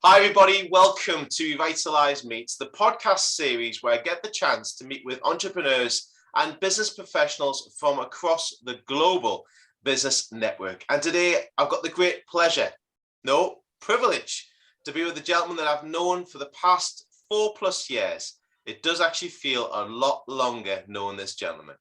Hi everybody, welcome to Revitalise Meets, the podcast series where I get the chance to meet with entrepreneurs and business professionals from across the global business network. And today I've got the great privilege to be with a gentleman that I've known for the past 4+ years. It does actually feel a lot longer knowing this gentleman.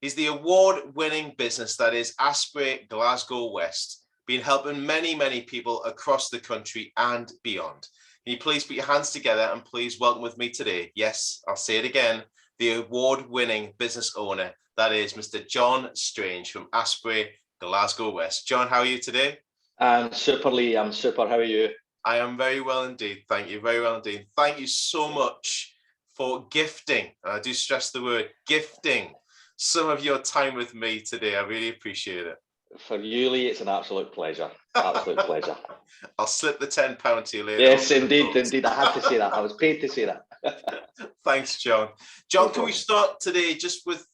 He's the award-winning business that is Asprey Glasgow West, been helping many people across the country and beyond. Can you please put your hands together and please welcome with me today, yes, I'll say it again, the award-winning business owner, that is Mr. John Strange from Asprey Glasgow West. John, how are you today? I'm super, Lee. I'm super. How are you? I am very well indeed. Thank you. Very well indeed. Thank you so much for gifting, and I do stress the word gifting, some of your time with me today. I really appreciate it. For you, Lee, it's an absolute pleasure. Absolute pleasure. I'll slip the £10 to you later. Yes, indeed. I had to say that. I was paid to say that. Thanks, John. John, can we start today just with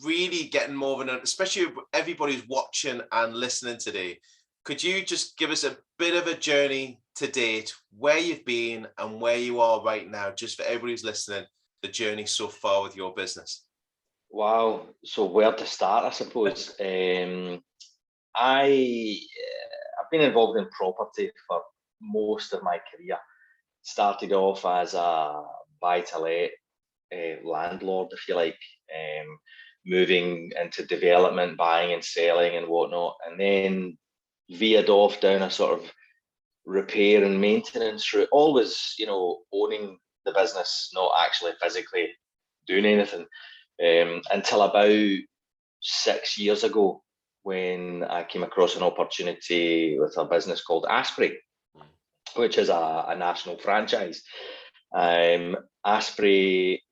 really getting more of an, especially everybody's watching and listening today, could you just give us a bit of a journey to date, where you've been and where you are right now, just for everybody who's listening, the journey so far with your business? Wow. So where to start, I suppose. I've been involved in property for most of my career. Started off as a buy-to-let landlord, if you like, moving into development, buying and selling and whatnot, and then veered off down a sort of repair and maintenance route, always, owning the business, not actually physically doing anything, until about 6 years ago, when I came across an opportunity with a business called Asprey, which is a national franchise. Asprey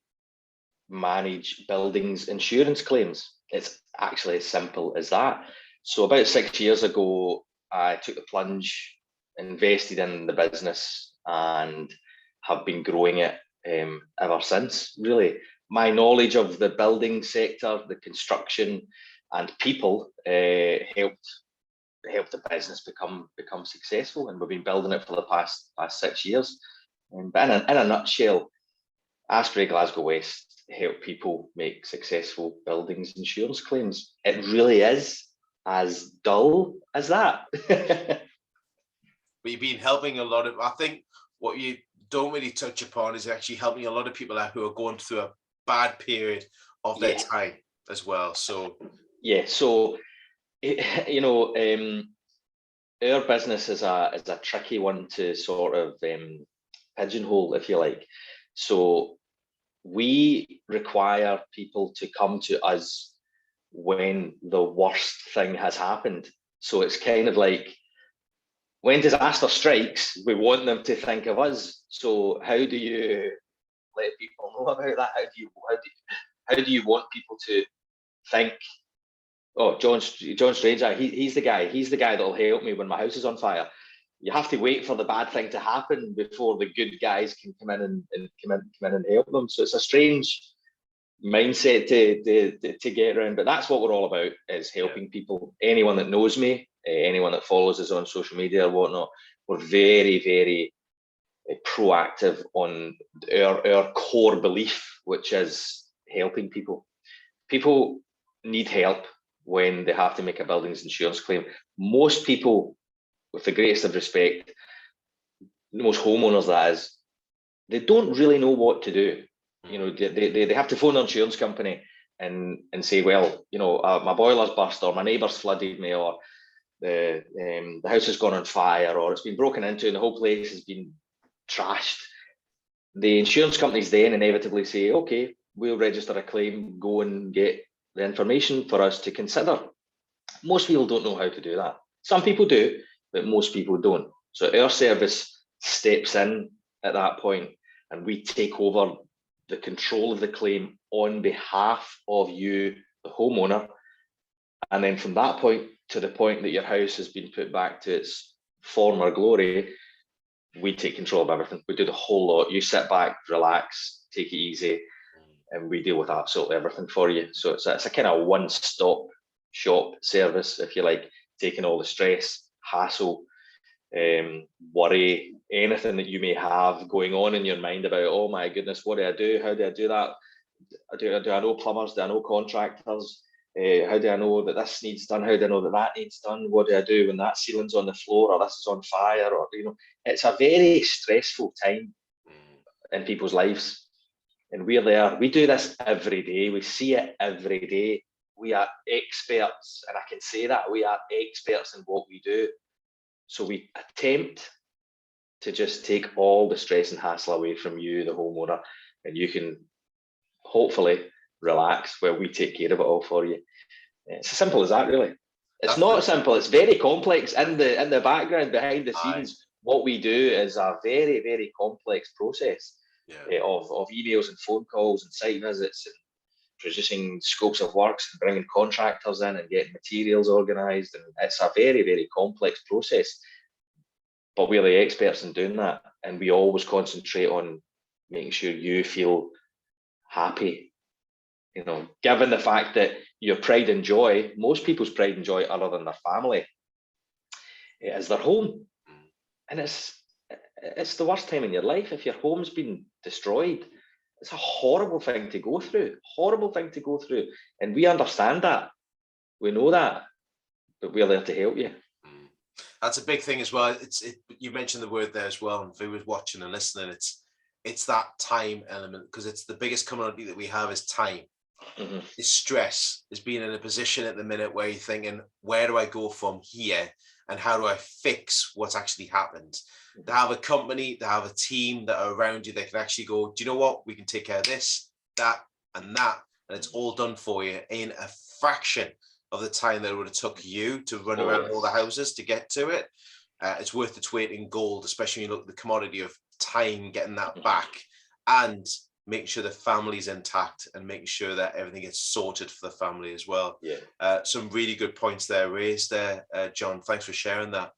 manage buildings insurance claims. It's actually as simple as that. So about 6 years ago, I took the plunge, invested in the business, and have been growing it ever since, really. My knowledge of the building sector, the construction and people helped the business become successful, and we've been building it for the past 6 years. But in a nutshell, Asprey Glasgow West help people make successful buildings insurance claims. It really is as dull as that. But you've been helping a lot of, I think what you don't really touch upon is actually helping a lot of people out who are going through a bad period of their time as well. So so our business is a tricky one to sort of pigeonhole, if you like. So we require people to come to us when the worst thing has happened. So it's kind of like, when disaster strikes, we want them to think of us. So how do you let people know about that? How do you want people to think, oh, John Strange, he's the guy that'll help me when my house is on fire? You have to wait for the bad thing to happen before the good guys can come in and help them. So it's a strange mindset to get around, but that's what we're all about, is helping people. Anyone that knows me, anyone that follows us on social media or whatnot, we're very proactive on our core belief, which is helping people. People need help when they have to make a buildings insurance claim. Most people, with the greatest of respect, most homeowners that is, they don't really know what to do. They have to phone their insurance company and say, well, my boiler's burst, or my neighbour's flooded me, or the house has gone on fire, or it's been broken into and the whole place has been trashed. The insurance companies then inevitably say, okay, we'll register a claim, go and get the information for us to consider. Most people don't know how to do that. Some people do, but most people don't. So our service steps in at that point, and we take over the control of the claim on behalf of you, the homeowner. And then from that point to the point that your house has been put back to its former glory, we take control of everything. We do the whole lot. You sit back, relax, take it easy, and we deal with absolutely everything for you. So it's a kind of one-stop shop service, if you like, taking all the stress, hassle, worry, anything that you may have going on in your mind about, oh my goodness, what do I do? How do I do that? Do I know plumbers? Do I know contractors? How do I know that this needs done? How do I know that that needs done? What do I do when that ceiling's on the floor or this is on fire? Or, it's a very stressful time in people's lives. And we're there. We do this every day. We see it every day. We are experts, and I can say that we are experts in what we do. So we attempt to just take all the stress and hassle away from you, the homeowner, and you can hopefully relax while we take care of it all for you. It's as simple as that, really. It's not simple. It's very complex in the background, behind the scenes. What we do is a very, very complex process of emails and phone calls and site visits and producing scopes of works and bringing contractors in and getting materials organised. And it's a very, very complex process. But we're the experts in doing that. And we always concentrate on making sure you feel happy. Given the fact that your pride and joy, most people's pride and joy other than their family, is their home. And it's the worst time in your life. If your home's been destroyed, it's a horrible thing to go through, And we understand that. We know that, but we're there to help you. That's a big thing as well. You mentioned the word there as well, and viewers watching and listening, it's that time element, because it's the biggest commodity that we have is time. It's stress, is being in a position at the minute where you're thinking, where do I go from here and how do I fix what's actually happened? To have a company, to have a team that are around you that can actually go, do you know what, we can take care of this, that and that, and it's all done for you in a fraction of the time that it would have took you to run around all the houses to get to it. It's worth its weight in gold, especially when you look at the commodity of time, getting that back and making sure the family's intact and making sure that everything gets sorted for the family as well. Some really good points there raised there, John. Thanks for sharing that.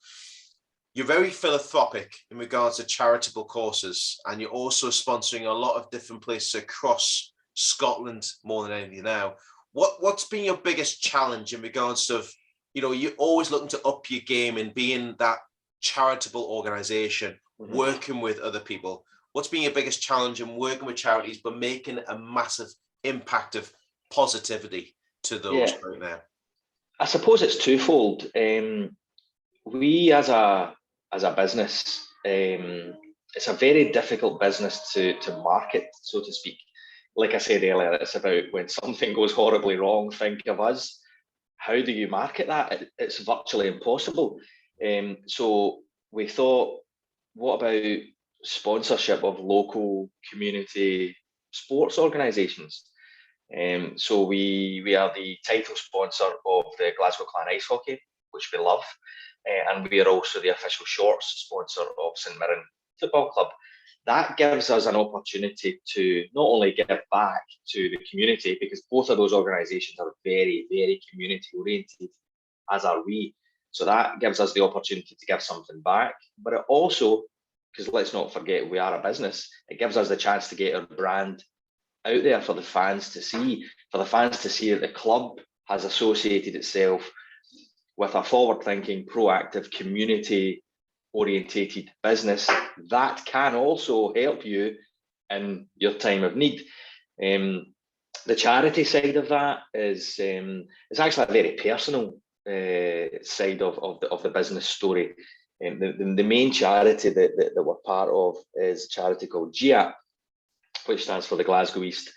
You're very philanthropic in regards to charitable causes, and you're also sponsoring a lot of different places across Scotland more than anything now. What's been your biggest challenge in regards of, you're always looking to up your game and being that charitable organization, working with other people. What's been your biggest challenge in working with charities, but making a massive impact of positivity to those right now? I suppose it's twofold. We as a business, it's a very difficult business to market, so to speak. Like I said earlier, it's about when something goes horribly wrong, think of us. How do you market that? It's virtually impossible. So we thought, what about sponsorship of local community sports organisations? So we are the title sponsor of the Glasgow Clan Ice Hockey, which we love, and we are also the official shorts sponsor of St Mirren Football Club. That gives us an opportunity to not only give back to the community, because both of those organisations are very, very community oriented, as are we. So that gives us the opportunity to give something back, but it also, because let's not forget, we are a business, it gives us the chance to get our brand out there for the fans to see, that the club has associated itself with a forward-thinking, proactive, community-orientated business that can also help you in your time of need. The charity side of that is actually a very personal side of the business story. The main charity that we're part of is a charity called GAP, which stands for the Glasgow East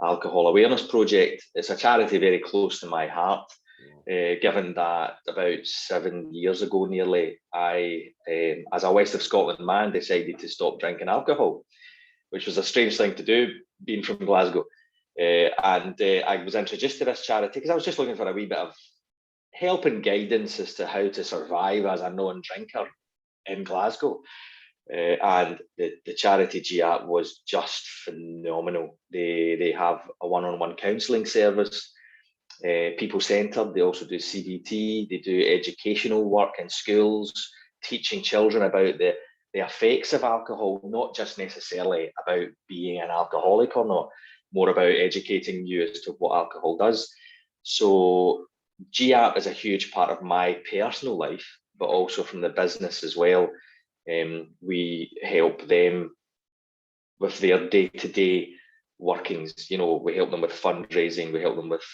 Alcohol Awareness Project. It's a charity very close to my heart, given that about 7 years ago nearly, I, as a West of Scotland man, decided to stop drinking alcohol, which was a strange thing to do, being from Glasgow. And I was introduced to this charity because I was just looking for a wee bit of help and guidance as to how to survive as a non-drinker in Glasgow. And the charity GAP was just phenomenal. They have a one-on-one counselling service, people-centred. They also do CBT. They do educational work in schools, teaching children about the effects of alcohol, not just necessarily about being an alcoholic or not, more about educating you as to what alcohol does. So GAP is a huge part of my personal life, but also from the business as well. We help them with their day-to-day workings. You know, we help them with fundraising, we help them with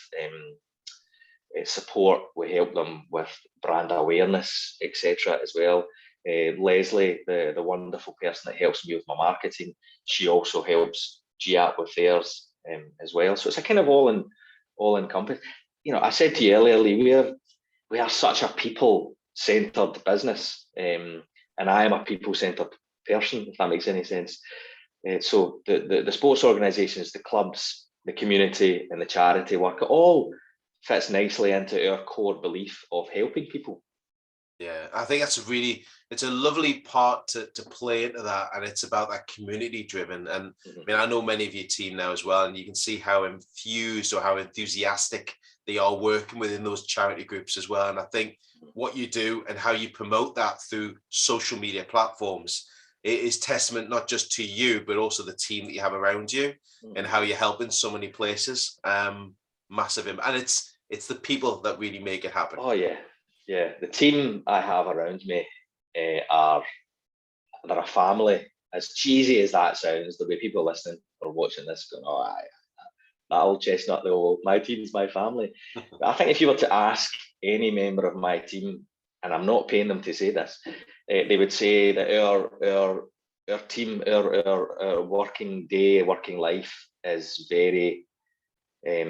support, we help them with brand awareness, etc. as well. Leslie, the wonderful person that helps me with my marketing, she also helps GAP with theirs as well. So it's a kind of all encompass. You know, I said to you earlier, Lee, we are such a people-centered business, and I am a people-centered person, if that makes any sense. So the sports organisations, the clubs, the community, and the charity work, it all fits nicely into our core belief of helping people. Yeah, I think that's it's a lovely part to play into that, and it's about that community driven. And I mean, I know many of your team now as well, and you can see how infused or how enthusiastic they are working within those charity groups as well. And I think what you do and how you promote that through social media platforms, it is testament not just to you, but also the team that you have around you and how you're helping so many places. Massive, and it's the people that really make it happen. Oh yeah. The team I have around me they're a family. As cheesy as that sounds, there'll be people listening or watching this going, "Oh, that old chestnut, though, my team's my family." But I think if you were to ask any member of my team, and I'm not paying them to say this, they would say that our team, our working day, working life is very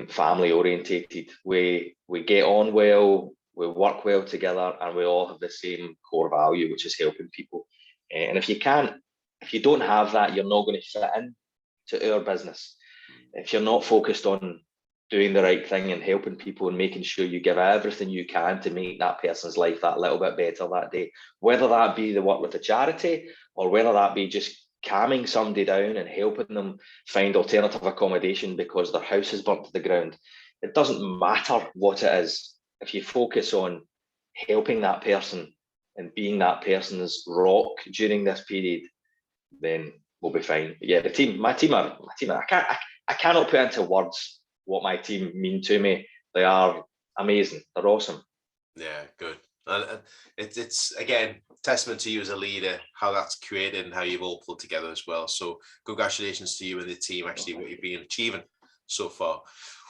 family orientated. We get on well, we work well together, and we all have the same core value, which is helping people. And if you don't have that, you're not going to fit in to our business. If you're not focused on doing the right thing and helping people and making sure you give everything you can to make that person's life that little bit better that day, whether that be the work with a charity or whether that be just calming somebody down and helping them find alternative accommodation because their house is burnt to the ground. It doesn't matter what it is. If you focus on helping that person and being that person's rock during this period, then we'll be fine. But yeah, my team, I cannot put into words what my team mean to me. They are amazing. They're awesome. Yeah, good. And it's again testament to you as a leader, how that's created and how you've all pulled together as well. So congratulations to you and the team, actually, what you've been achieving so far.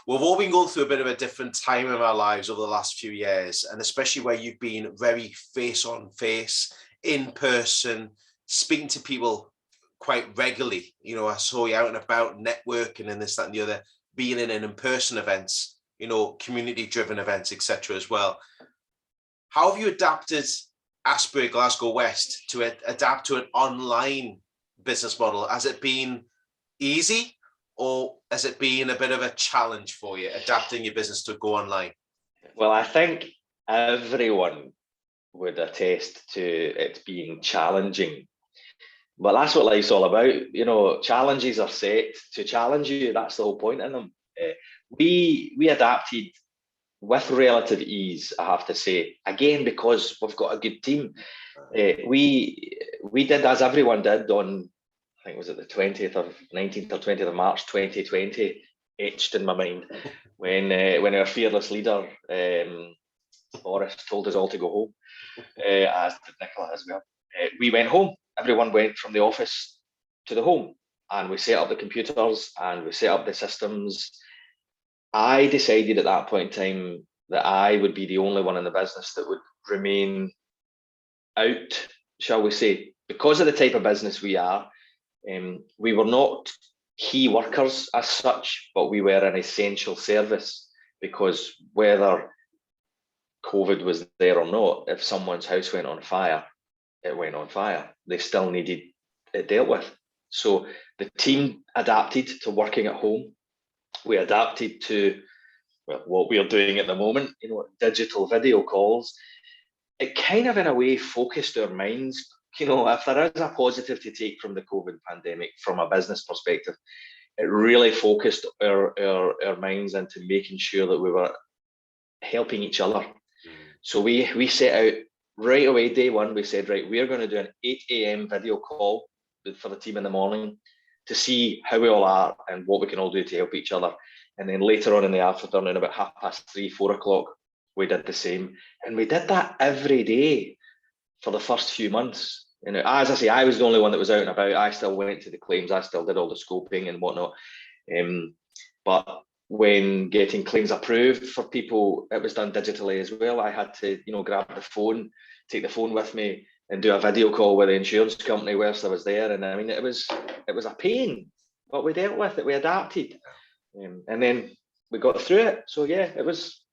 We've all been going through a bit of a different time in our lives over the last few years, and especially where you've been very face on face, in person, speaking to people quite regularly. You know, I saw you out and about networking and this, that, and the other, being in in-person events, you know, community-driven events, etc. as well. How have you adapted Asprey Glasgow West to adapt to an online business model? Has it been easy, or has it been a bit of a challenge for you adapting your business to go online? Well, I think everyone would attest to it being challenging. But that's what life's all about. You know, challenges are set to challenge you. That's the whole point in them. We adapted with relative ease, I have to say. Again, because we've got a good team. We did as everyone did on, I think, was it the 19th or 20th of March 2020, etched in my mind, when our fearless leader, Boris, told us all to go home, as did Nicola as well. We went home. Everyone went from the office to the home, and we set up the computers and we set up the systems. I decided at that point in time that I would be the only one in the business that would remain out, shall we say, because of the type of business we are. We were not key workers as such, but we were an essential service, because whether COVID was there or not, if someone's house went on fire, it went on fire. They still needed it dealt with. So the team adapted to working at home. We adapted to what we are doing at the moment, you know, digital video calls. It kind of, in a way, focused our minds. You know, if there is a positive to take from the COVID pandemic from a business perspective, it really focused our minds into making sure that we were helping each other. So we set out right away, day one, we said, right, we're going to do an 8 a.m. video call for the team in the morning to see how we all are and what we can all do to help each other. And then later on in the afternoon, about 3:30, 4 o'clock, we did the same. And we did that every day for the first few months. As I say, I was the only one that was out and about. I still went to the claims. I still did all the scoping and whatnot. But when getting claims approved for people, it was done digitally as well. I had to, grab the phone, take the phone with me, and do a video call with the insurance company whilst I was there. And I mean, it was a pain, but we dealt with it. We adapted, and then we got through it. So yeah, it was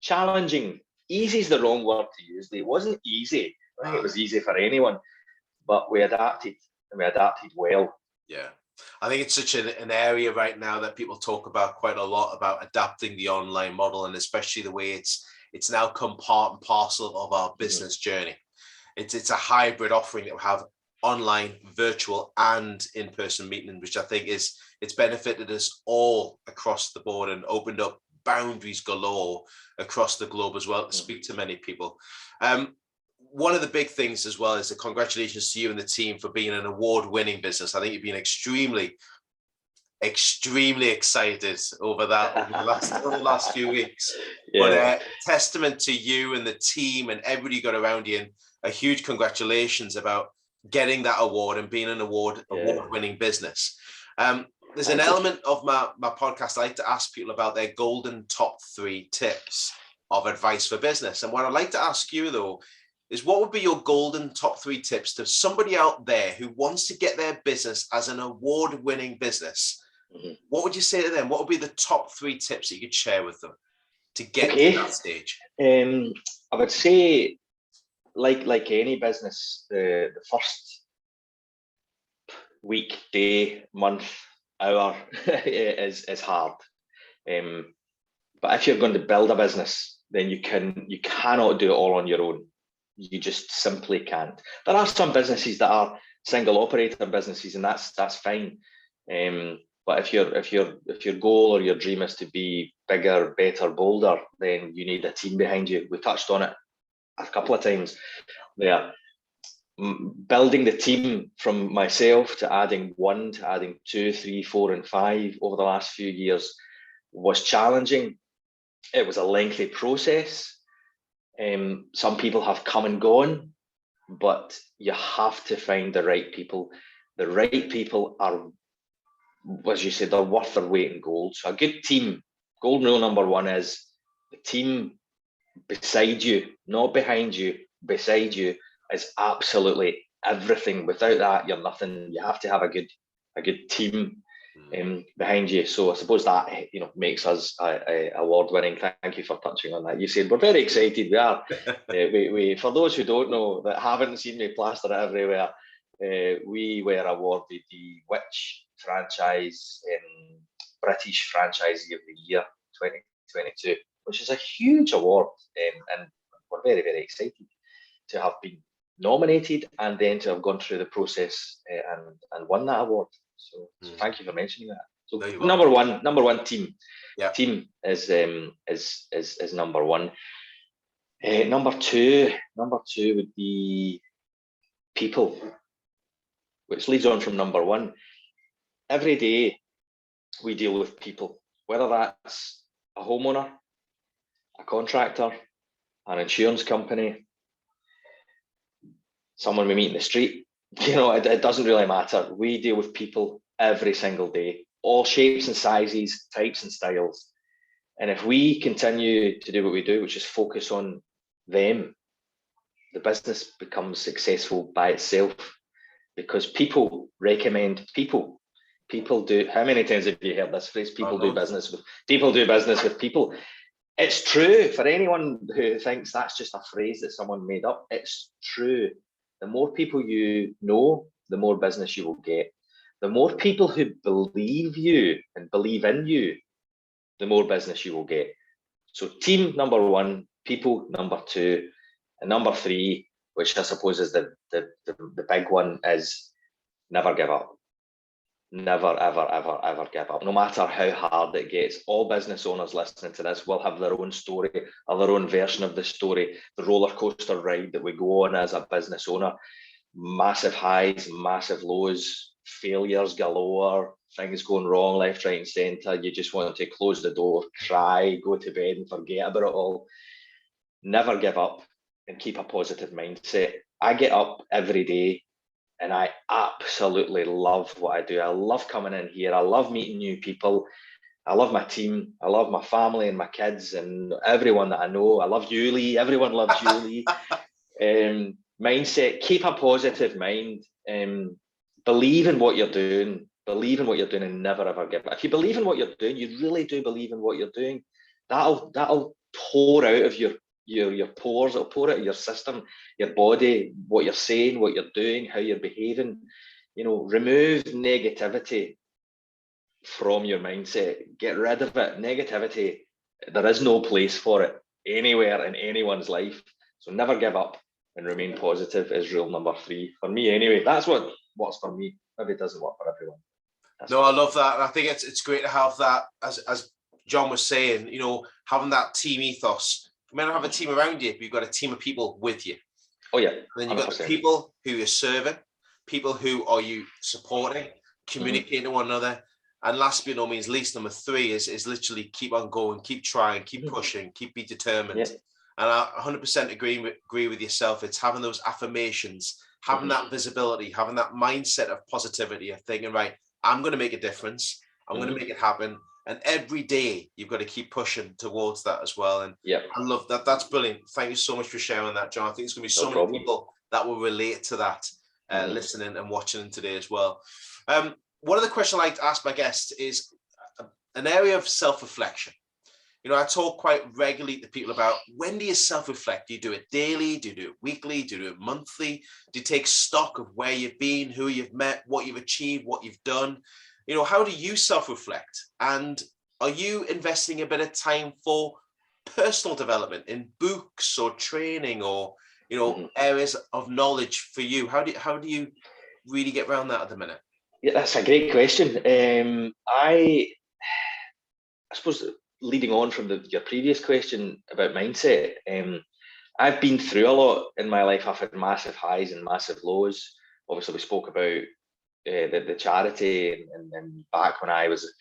challenging. Easy is the wrong word to use. It wasn't easy. I think it was easy for anyone, but we adapted, and we adapted well. Yeah. I think it's such an area right now that people talk about quite a lot, about adapting the online model, and especially the way it's now come part and parcel of our business journey. It's a hybrid offering that we have online, virtual, and in-person meeting, which I think it's benefited us all across the board and opened up boundaries galore across the globe as well to speak to many people. One of the big things as well is the congratulations to you and the team for being an award-winning business. I think you've been extremely excited over that over the last few weeks. Yeah. But testament to you and the team and everybody got around you, and a huge congratulations about getting that award and being an award-winning business. There's an element of my podcast I like to ask people about their golden top 3 tips of advice for business. And what I'd like to ask you, though, is what would be your golden top 3 tips to somebody out there who wants to get their business as an award-winning business? What would you say to them? What would be the top 3 tips that you could share with them to get to that stage? I would say, like any business, the first week, day, month, hour is hard. But if you're going to build a business, then you cannot do it all on your own. You just simply can't. There are some businesses that are single operator businesses, and that's fine. But if your goal or your dream is to be bigger, better, bolder, then you need a team behind you. We touched on it a couple of times there. Building the team from myself to adding 1 to adding 2, 3, 4, and 5 over the last few years was challenging. It was a lengthy process. Some people have come and gone, but you have to find the right people. The right people are, as you said, they're worth their weight in gold. So a good team, golden rule number 1 is the team beside you, not behind you, beside you, is absolutely everything. Without that, you're nothing. You have to have a good team behind you. So I suppose that makes us award-winning. Thank you for touching on that. You said we're very excited. We are. We for those who don't know, that haven't seen me plaster it everywhere, we were awarded the Which franchise British Franchisee of the Year 2022, which is a huge award, and we're very, very excited to have been nominated and then to have gone through the process and won that award. So thank you for mentioning that. So number one, team. Yeah. Team is number 1. Number two would be people, which leads on from number 1. Every day we deal with people, whether that's a homeowner, a contractor, an insurance company, someone we meet in the street. It doesn't really matter. We deal with people every single day, all shapes and sizes, types and styles. And if we continue to do what we do, which is focus on them, the business becomes successful by itself, because people recommend people. People do. How many times have you heard this phrase? People do business with people. It's true. For anyone who thinks that's just a phrase that someone made up, it's true. The more people you know, the more business you will get. The more people who believe you and believe in you, the more business you will get. So team number 1, people number 2, and number 3, which I suppose is the big one, is never give up. Never, ever, ever, ever give up. No matter how hard it gets. All business owners listening to this will have their own story, or their own version of the story, the roller coaster ride that we go on as a business owner. Massive highs, massive lows, failures galore, things going wrong left, right, and centre. You just want to close the door, cry, go to bed and forget about it all. Never give up and keep a positive mindset. I get up every day and I absolutely love what I do. I love coming in here. I love meeting new people. I love my team. I love my family and my kids and everyone that I know. I love you, Lee. Everyone loves you, Lee. Mindset, keep a positive mind. Believe in what you're doing. Believe in what you're doing and never ever give up. If you believe in what you're doing, you really do believe in what you're doing, that'll pour out of your pores, it'll pour out of your system, your body, what you're saying, what you're doing, how you're behaving. Remove negativity from your mindset. Get rid of it. Negativity, there is no place for it anywhere in anyone's life. So never give up and remain positive is rule number 3 for me anyway. That's what works for me. Maybe it doesn't work for everyone. No, I love that. I think it's great to have that, as John was saying, having that team ethos. You may not have a team around you, but you've got a team of people with you. Oh yeah. And then you've got the people who you're serving, people who are you supporting, communicating to one another. And last but no means least, number 3 is literally keep on going, keep trying, keep pushing, be determined. Yeah. And I 100% agree with yourself. It's having those affirmations, having that visibility, having that mindset of positivity, of thinking, right, I'm going to make a difference. I'm going to make it happen. And every day you've got to keep pushing towards that as well. And I love that. That's brilliant. Thank you so much for sharing that, John. I think there's going to be so many people that will relate to that, listening and watching today as well. One of the questions I like to ask my guests is an area of self-reflection. I talk quite regularly to people about, when do you self-reflect? Do you do it daily? Do you do it weekly? Do you do it monthly? Do you take stock of where you've been, who you've met, what you've achieved, what you've done? How do you self-reflect? And are you investing a bit of time for personal development in books or training or, areas of knowledge for you? How do you really get around that at the minute? Yeah, that's a great question. I suppose, leading on from your previous question about mindset, I've been through a lot in my life. I've had massive highs and massive lows. Obviously, we spoke about the charity, and back when I was,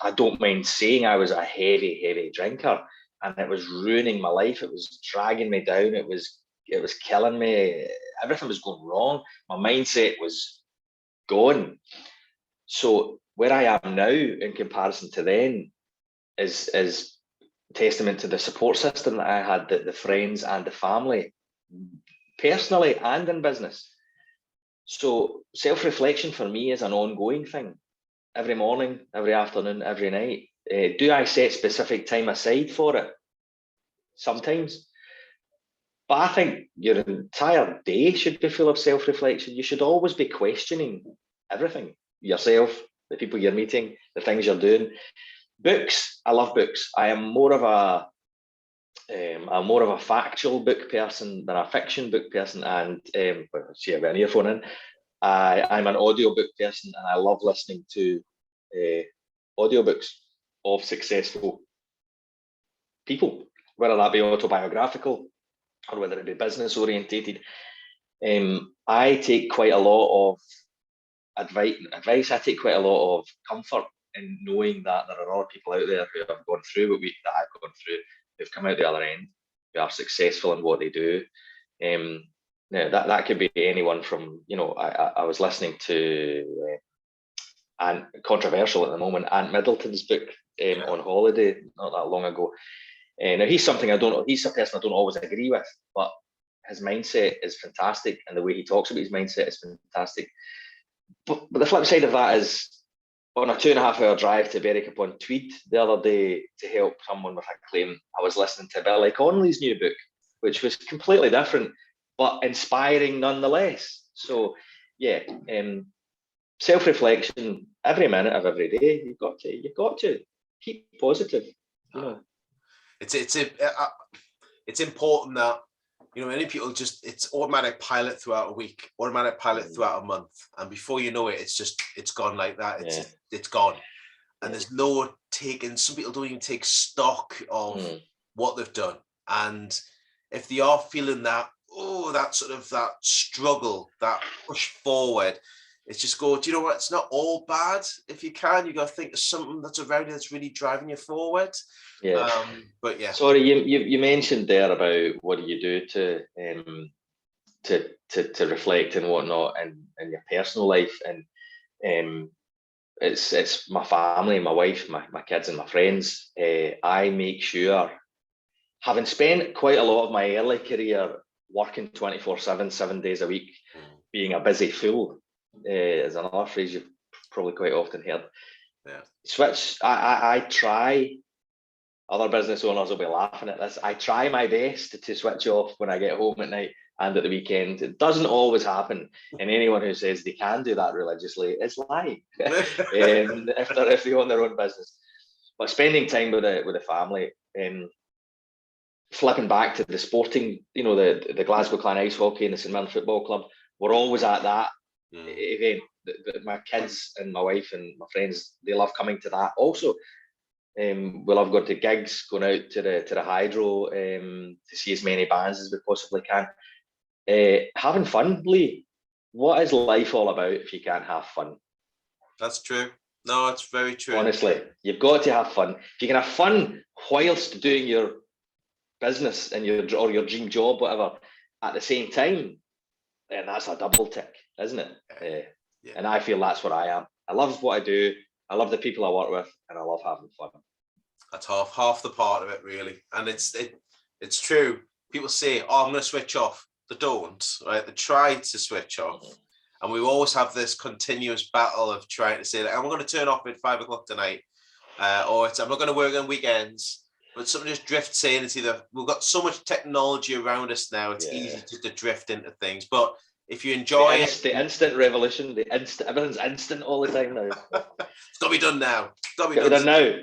I don't mind saying I was a heavy drinker, and it was ruining my life. It was dragging me down. It was killing me. Everything was going wrong. My mindset was gone. So where I am now in comparison to then is testament to the support system that I had, the friends and the family, personally and in business. So self-reflection for me is an ongoing thing. Every morning, every afternoon, every night. Do I set specific time aside for it? Sometimes. But I think your entire day should be full of self-reflection. You should always be questioning everything. Yourself, the people you're meeting, the things you're doing. Books, I love books. I'm more of a factual book person than a fiction book person. And see, I've got an earphone in. I'm an audiobook person, and I love listening to audiobooks of successful people, whether that be autobiographical or whether it be business orientated. I take quite a lot of advice. I take quite a lot of comfort in knowing that there are other people out there who have gone through what that I've gone through, who've come out the other end, who are successful in what they do. Now that could be anyone from, I was listening to, and controversial at the moment, Ant Middleton's book on holiday not that long ago. Now he's a person I don't always agree with, but his mindset is fantastic, and the way he talks about his mindset is fantastic. But the flip side of that is, on a 2.5-hour drive to Berwick-upon-Tweed the other day to help someone with a claim, I was listening to Billy Connolly's new book, which was completely different, but inspiring nonetheless. So, yeah, self-reflection every minute of every day. You've got to keep positive. It's important that, many people it's automatic pilot throughout a week, automatic pilot throughout a month, and before you know it, it's gone like that. It's gone, and there's no taking. Some people don't even take stock of what they've done, and if they are feeling that that struggle, that push forward, it's just go, do you know what? It's not all bad. If you got to think of something that's around you that's really driving you forward. Yeah. But yeah. Sorry, you mentioned there about what do you do to to reflect and whatnot in your personal life. And it's my family, my wife, my kids and my friends. I make sure, having spent quite a lot of my early career working 24/7, 7 days a week, being a busy fool, is another phrase you've probably quite often heard. Yeah. Switch. I try. Other business owners will be laughing at this. I try my best to switch off when I get home at night and at the weekend. It doesn't always happen. And anyone who says they can do that religiously is lying. if they own their own business. But spending time with the family, flipping back to the sporting, the Glasgow Clan Ice Hockey and the St Mirren Football Club, we're always at that event. My kids and my wife and my friends, they love coming to that also. We love going to gigs, going out to the Hydro, to see as many bands as we possibly can. Having fun, Lee. What is life all about if you can't have fun? That's true. No, it's very true. Honestly, you've got to have fun. If you can have fun whilst doing your business and your dream job, whatever, at the same time, then that's a double tick, isn't it? Yeah. And I feel that's what I am. I love what I do. I love the people I work with, and I love having fun. That's half the part of it, really. And it's true. People say, "Oh, I'm going to switch off." They don't, right? They try to switch off, and we always have this continuous battle of trying to say that I'm going to turn off at 5 o'clock tonight, or I'm not going to work on weekends. But something just drifts in. It's either we've got so much technology around us now; it's easy just to drift into things. But if you enjoy the instant revolution, everything's instant all the time now. It's got to be done now. It's got to be done now.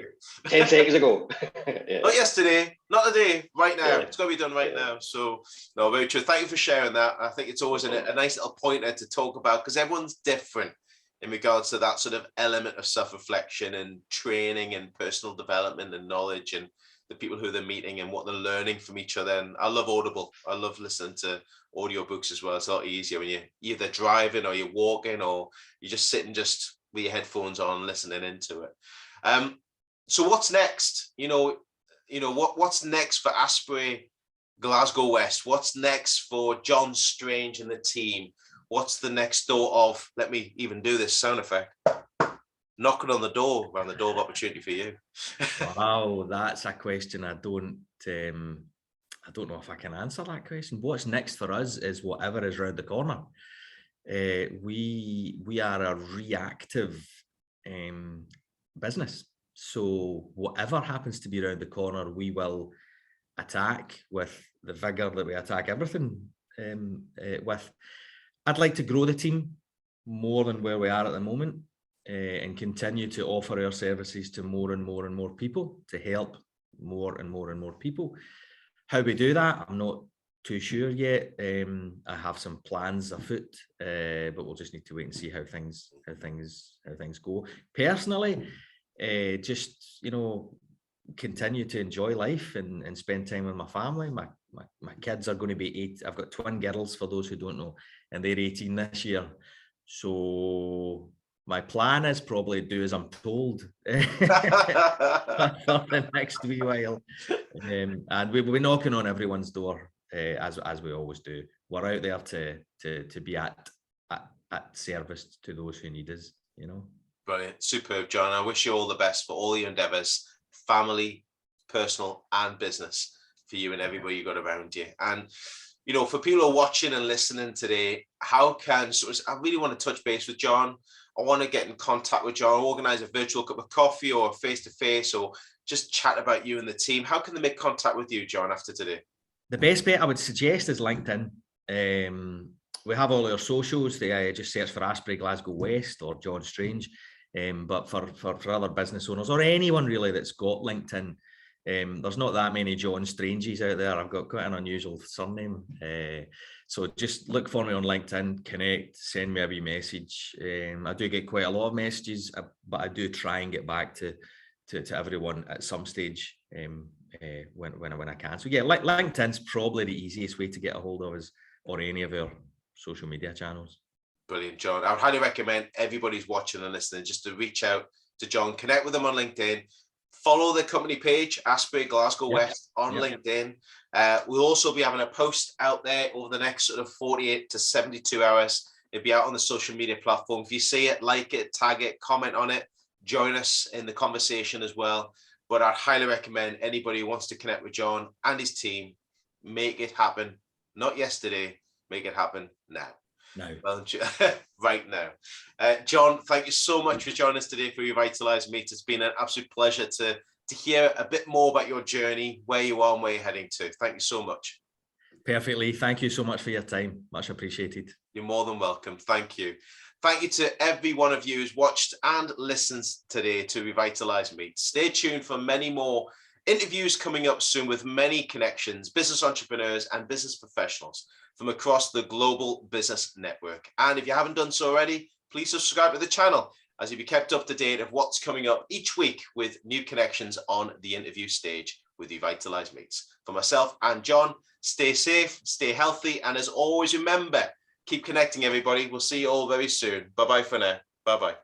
10 seconds ago. Not yesterday, not today, right now. It's got to be done right now. So, no, very true. Thank you for sharing that. I think it's always a nice little pointer to talk about, because everyone's different in regards to that sort of element of self-reflection and training and personal development and knowledge, and the people who they're meeting and what they're learning from each other. And I love Audible. I love listening to audio books as well. It's a lot easier when you're either driving or you're walking or you're just sitting just with your headphones on, listening into it. So what's next? What's next for Asprey Glasgow West? What's next for John Strange and the team? What's the next door of, let me even do this sound effect, knocking on the door, around the door of opportunity for you? Wow, that's a question I don't know if I can answer that question. What's next for us is whatever is around the corner. We are a reactive business. So whatever happens to be around the corner, we will attack with the vigor that we attack everything with. I'd like to grow the team more than where we are at the moment, and continue to offer our services to more and more and more people, to help more and more and more people. How we do that, I'm not too sure yet. I have some plans afoot, but we'll just need to wait and see how things go. Personally, just continue to enjoy life and spend time with my family. My kids are going to be 8. I've got twin girls, for those who don't know, and they're 18 this year. So my plan is probably do as I'm told for the next wee while, and we'll be knocking on everyone's door as we always do. We're out there to be at service to those who need us. Brilliant, superb, John. I wish you all the best for all your endeavours, family, personal, and business, for you and everybody you got around you. And for people who are watching and listening today, I really want to touch base with John. I want to get in contact with John, organize a virtual cup of coffee or face-to-face, or just chat about you and the team. How can they make contact with you, John, after today? The best bet I would suggest is LinkedIn. We have all our socials. They just search for Asprey Glasgow West or John Strange. But for other business owners or anyone really that's got LinkedIn, there's not that many John Stranges out there. I've got quite an unusual surname. So just look for me on LinkedIn, connect, send me a wee message. I do get quite a lot of messages, but I do try and get back to everyone at some stage when I can. So yeah, LinkedIn's probably the easiest way to get a hold of us, or any of our social media channels. Brilliant, John. I would highly recommend everybody's watching and listening just to reach out to John, connect with him on LinkedIn, follow the company page, Asprey Glasgow West, on LinkedIn. We'll also be having a post out there over the next sort of 48 to 72 hours. It'll be out on the social media platform. If you see it, like it, tag it, comment on it, join us in the conversation as well. But I'd highly recommend anybody who wants to connect with John and his team, make it happen. Not yesterday, make it happen now. No. Well, right now. John, thank you so much for joining us today for Revitalise Meet. It's been an absolute pleasure to hear a bit more about your journey, where you are and where you're heading to. Thank you so much. Perfectly. Thank you so much for your time. Much appreciated. You're more than welcome. Thank you. Thank you to every one of you who's watched and listened today to Revitalise Meet. Stay tuned for many more interviews coming up soon with many connections, business entrepreneurs and business professionals from across the global business network. And if you haven't done so already, please subscribe to the channel as you'll be kept up to date of what's coming up each week with new connections on the interview stage with Revitalise Meets. For myself and John, stay safe, stay healthy, and as always, remember, keep connecting, everybody. We'll see you all very soon. Bye-bye for now. Bye-bye.